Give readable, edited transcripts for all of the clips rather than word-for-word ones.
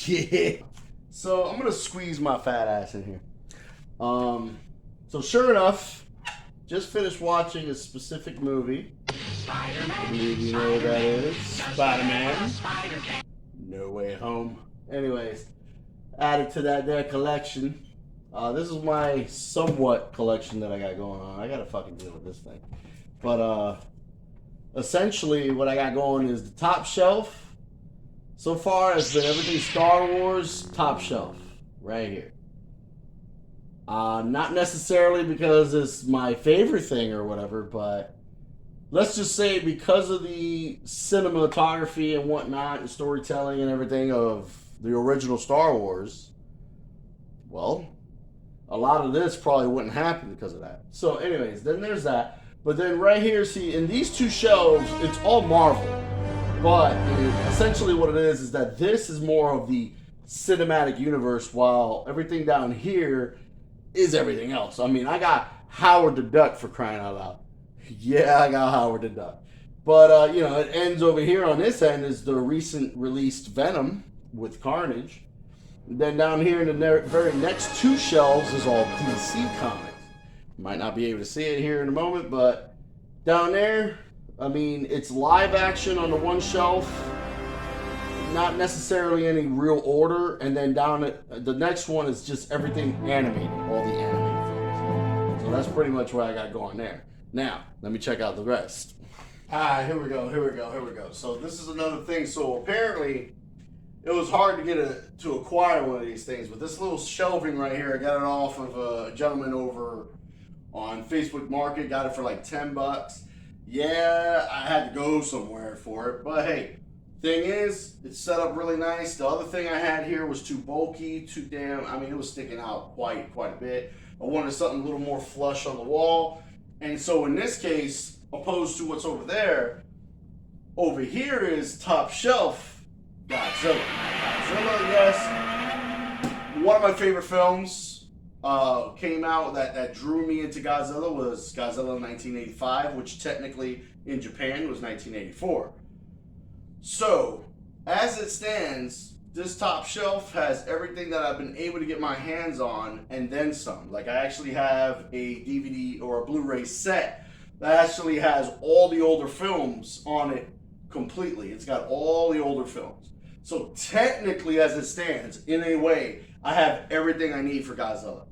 Yeah. So I'm gonna squeeze my fat ass in here. So sure enough, just finished watching a specific movie. Spider-Man. You know what that is? Spider-Man. No Way Home. Anyways, added to that there collection. This is my somewhat collection that I got going on. I gotta fucking deal with this thing. But essentially what I got going is the top shelf. So far it's been everything Star Wars, top shelf. Right here. Not necessarily because it's my favorite thing or whatever, but let's just say because of the cinematography and whatnot and storytelling and everything of the original Star Wars, well, a lot of this probably wouldn't happen because of that. So anyways, then there's that. But then right here, see, in these two shelves, it's all Marvel. But essentially what it is that this is more of the cinematic universe, while everything down here is everything else. I mean, I got Howard the Duck, for crying out loud. Yeah, I got Howard the Duck. But, you know, it ends over here on this end is the recent released Venom with Carnage. And then down here in the very next two shelves is all DC comics. You might not be able to see it here in a moment, but down there, I mean, it's live action on the one shelf, not necessarily any real order, and then down at the next one is just everything animated, all the animated films. So that's pretty much what I got going there. Now, let me check out the rest. Alright, here we go. So this is another thing. So apparently, it was hard to acquire one of these things, but this little shelving right here, I got it off of a gentleman over on Facebook Market, got it for like $10. Yeah, I had to go somewhere for it, but hey, thing is, it's set up really nice. The other thing I had here was too bulky, too damn, I mean, it was sticking out quite a bit. I wanted something a little more flush on the wall, and so in this case, opposed to what's over there, over here is top shelf Godzilla. Godzilla, yes. One of my favorite films came out that drew me into Godzilla was Godzilla 1985, which technically in Japan was 1984. So, as it stands, this top shelf has everything that I've been able to get my hands on and then some. Like, I actually have a DVD or a Blu-ray set that actually has all the older films on it completely. It's got all the older films. So, technically, as it stands, in a way, I have everything I need for Godzilla.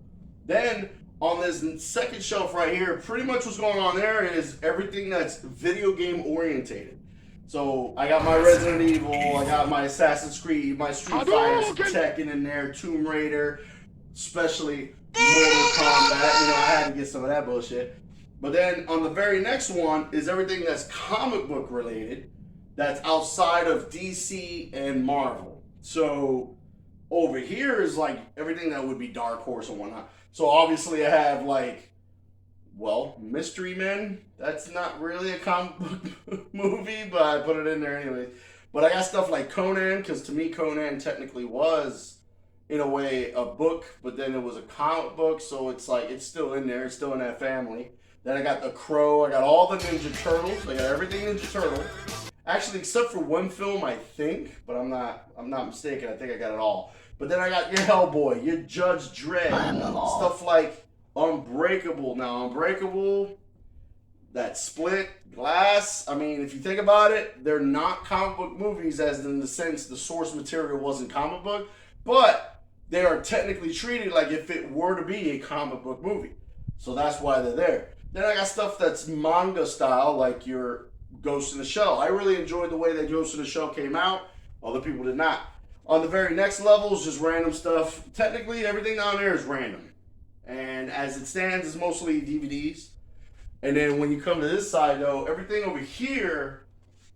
Then, on this second shelf right here, pretty much what's going on there is everything that's video game orientated. So, I got my Resident Evil, I got my Assassin's Creed, my Street Fighter, Tekken in there, Tomb Raider, especially Mortal Kombat. You know, I had to get some of that bullshit. But then, on the very next one is everything that's comic book related, that's outside of DC and Marvel. So, over here is like everything that would be Dark Horse and whatnot. So obviously I have like, well, Mystery Men. That's not really a comic book movie, but I put it in there anyway. But I got stuff like Conan, because to me Conan technically was, in a way, a book, but then it was a comic book, so it's like, it's still in there, it's still in that family. Then I got The Crow, I got all the Ninja Turtles, I got everything Ninja Turtle. Actually, except for one film, I think, but I'm not mistaken, I think I got it all. But then I got your Hellboy, your Judge Dredd, stuff like Unbreakable. Now, Unbreakable, that Split, Glass, I mean, if you think about it, they're not comic book movies as in the sense the source material wasn't comic book, but they are technically treated like if it were to be a comic book movie. So that's why they're there. Then I got stuff that's manga style, like your Ghost in the Shell. I really enjoyed the way that Ghost in the Shell came out. Other people did not. On the very next level is just random stuff. Technically, everything down there is random. And as it stands, it's mostly DVDs. And then when you come to this side, though, everything over here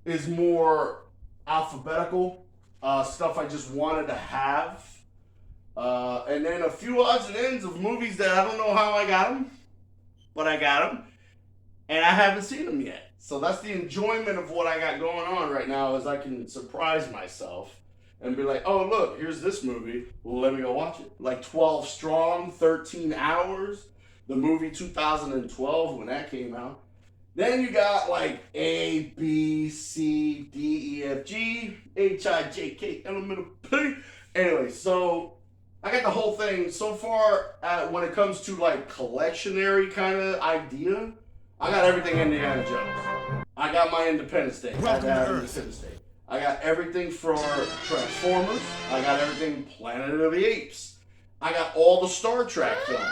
is more alphabetical. Stuff I just wanted to have. And then a few odds and ends of movies that I don't know how I got them. But I got them. And I haven't seen them yet. So that's the enjoyment of what I got going on right now, is I can surprise myself and be like, oh, look, here's this movie. Well, let me go watch it. Like 12 Strong, 13 Hours, the movie 2012 when that came out. Then you got like A, B, C, D, E, F, G, H, I, J, K, L, M, N, P. Anyway, so I got the whole thing so far. When it comes to like collectionary kind of idea, I got everything Indiana Jones. I got my Independence Day. Welcome to Earth. Independence Day. I got everything for Transformers. I got everything Planet of the Apes. I got all the Star Trek films.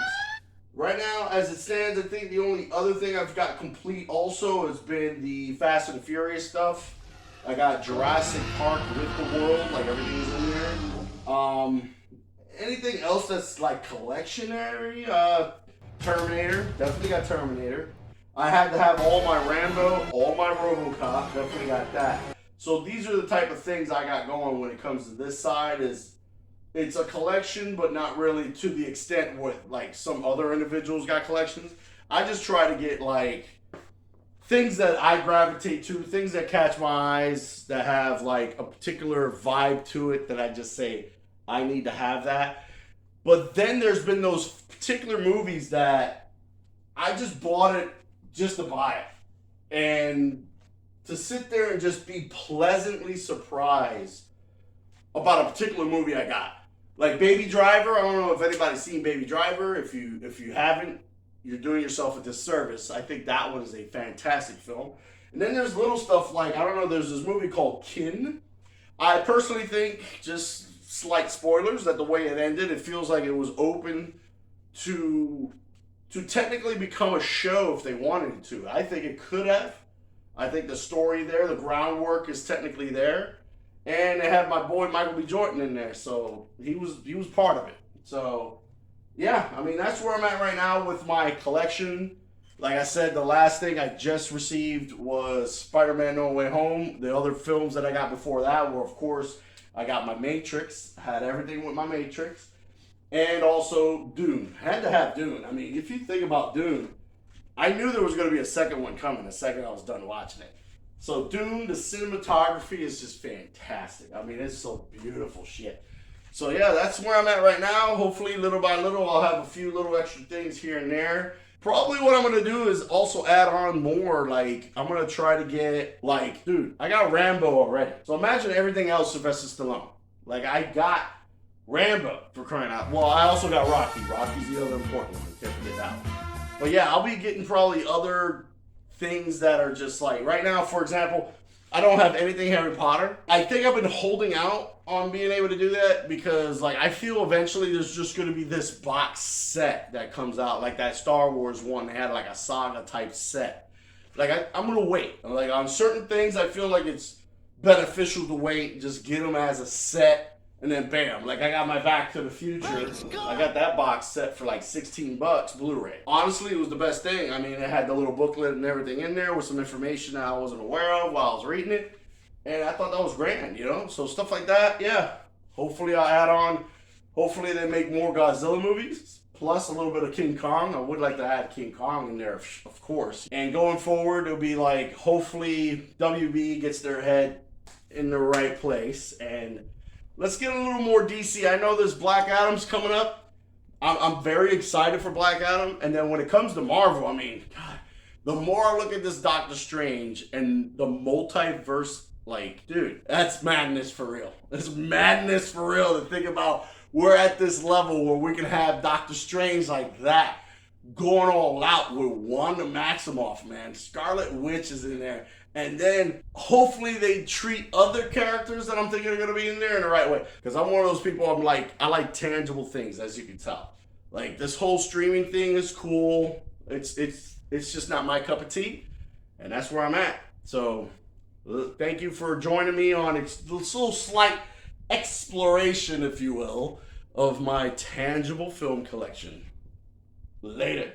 Right now, as it stands, I think the only other thing I've got complete also has been the Fast and Furious stuff. I got Jurassic Park with the world, like everything's in there. Anything else that's like collectionary? Terminator, definitely got Terminator. I had to have all my Rambo, all my RoboCop, definitely got that. So these are the type of things I got going when it comes to this side. Is it's a collection, but not really to the extent what like some other individuals got collections. I just try to get like things that I gravitate to, things that catch my eyes, that have like a particular vibe to it that I just say, I need to have that. But then there's been those particular movies that I just bought it just to buy it. And to sit there and just be pleasantly surprised about a particular movie I got. Like Baby Driver, I don't know if anybody's seen Baby Driver. If you haven't, you're doing yourself a disservice. I think that one is a fantastic film. And then there's little stuff like, I don't know, there's this movie called Kin. I personally think, just slight spoilers, that the way it ended, it feels like it was open to technically become a show if they wanted it to. I think it could have. I think the story there, the groundwork is technically there. And they had my boy Michael B. Jordan in there, so he was part of it. So, yeah, I mean, that's where I'm at right now with my collection. Like I said, the last thing I just received was Spider-Man No Way Home. The other films that I got before that were, of course, I got my Matrix. I had everything with my Matrix. And also Dune. I had to have Dune. I mean, if you think about Dune, I knew there was going to be a second one coming the second I was done watching it. So Dune, the cinematography is just fantastic. I mean, it's so beautiful shit. So yeah, that's where I'm at right now. Hopefully, little by little, I'll have a few little extra things here and there. Probably what I'm going to do is also add on more. Like, I'm going to try to get, like, dude, I got Rambo already. So imagine everything else Sylvester Stallone. Like, I got Rambo, for crying out. Well, I also got Rocky. Rocky's the other important one. Can't forget that one. But yeah, I'll be getting probably other things that are just like, right now, for example, I don't have anything Harry Potter. I think I've been holding out on being able to do that because, like, I feel eventually there's just going to be this box set that comes out, like that Star Wars one. They had like a saga type set. Like, I'm going to wait. Like, on certain things, I feel like it's beneficial to wait and just get them as a set. And then bam, like I got my Back to the Future. I got that box set for like $16 Blu-ray. Honestly, it was the best thing. I mean, it had the little booklet and everything in there with some information that I wasn't aware of while I was reading it. And I thought that was grand, you know? So stuff like that, yeah. Hopefully I'll add on. Hopefully they make more Godzilla movies. Plus a little bit of King Kong. I would like to add King Kong in there, of course. And going forward, it'll be like, hopefully WB gets their head in the right place. And let's get a little more DC. I know there's Black Adam's coming up. I'm very excited for Black Adam. And then when it comes to Marvel, I mean, God, the more I look at this Doctor Strange and the multiverse, like, dude, that's madness for real. It's madness for real to think about we're at this level where we can have Doctor Strange like that going all out with Wanda Maximoff, man. Scarlet Witch is in there. And then hopefully they treat other characters that I'm thinking are going to be in there in the right way. Because I'm one of those people, I like tangible things, as you can tell. Like, this whole streaming thing is cool. It's just not my cup of tea. And that's where I'm at. So thank you for joining me on this little slight exploration, if you will, of my tangible film collection. Later.